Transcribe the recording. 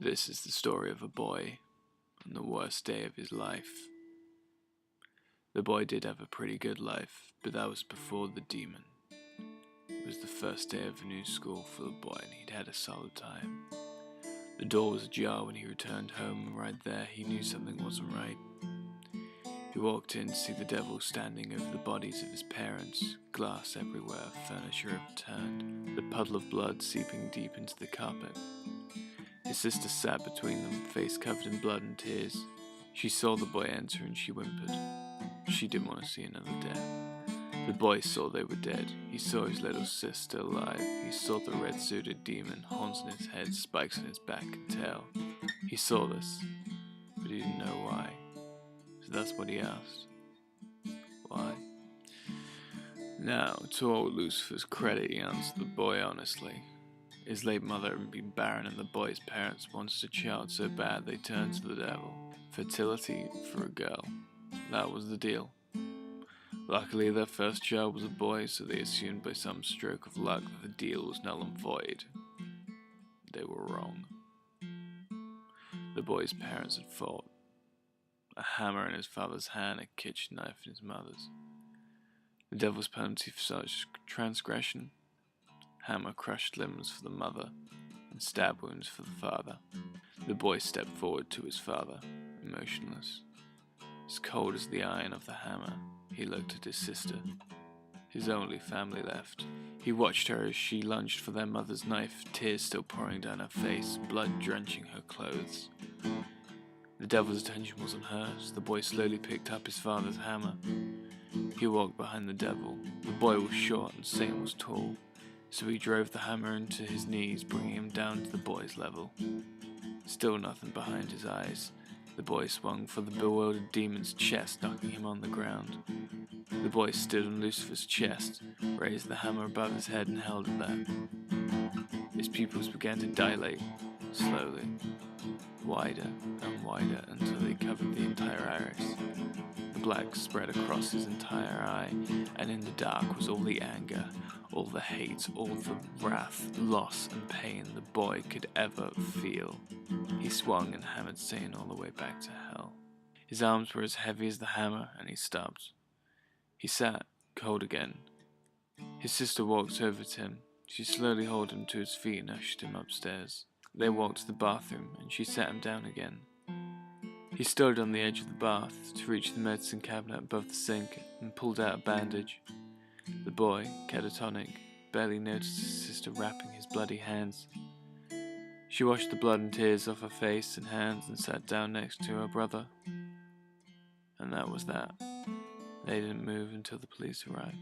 This is the story of a boy on the worst day of his life. The boy did have a pretty good life, but that was before the demon. It was the first day of a new school for the boy, and he'd had a solid time. The door was ajar when he returned home, and right there he knew something wasn't right. He walked in to see the devil standing over the bodies of his parents, glass everywhere, furniture overturned, the puddle of blood seeping deep into the carpet. His sister sat between them, face covered in blood and tears. She saw the boy enter and she whimpered. She didn't want to see another death. The boy saw they were dead. He saw his little sis still alive. He saw the red-suited demon, horns on his head, spikes on his back and tail. He saw this, but he didn't know why. So that's what he asked. Why? Now, to old Lucifer's credit, he answered the boy honestly. His late mother had been barren, and the boy's parents wanted a child so bad they turned to the devil. Fertility for a girl. That was the deal. Luckily, their first child was a boy, so they assumed by some stroke of luck that the deal was null and void. They were wrong. The boy's parents had fought. A hammer in his father's hand, a kitchen knife in his mother's. The devil's penalty for such transgression: hammer crushed limbs for the mother, and stab wounds for the father. The boy stepped forward to his father, emotionless. As cold as the iron of the hammer, he looked at his sister, his only family left. He watched her as she lunged for their mother's knife, tears still pouring down her face, blood drenching her clothes. The devil's attention was on her, so the boy slowly picked up his father's hammer. He walked behind the devil. The boy was short and Satan was tall, so he drove the hammer into his knees, bringing him down to the boy's level. Still nothing behind his eyes. The boy swung for the bewildered demon's chest, knocking him on the ground. The boy stood on Lucifer's chest, raised the hammer above his head and held it there. His pupils began to dilate, slowly, wider and wider until they covered the entire iris. The black spread across his entire eye, and in the dark was all the anger, all the hate, all the wrath, loss and pain the boy could ever feel. He swung and hammered Satan all the way back to hell. His arms were as heavy as the hammer, and he stopped. He sat, cold again. His sister walked over to him. She slowly hauled him to his feet and ushered him upstairs. They walked to the bathroom, and she sat him down again. He stood on the edge of the bath to reach the medicine cabinet above the sink and pulled out a bandage. The boy, catatonic, barely noticed his sister wrapping his bloody hands. She washed the blood and tears off her face and hands and sat down next to her brother. And that was that. They didn't move until the police arrived.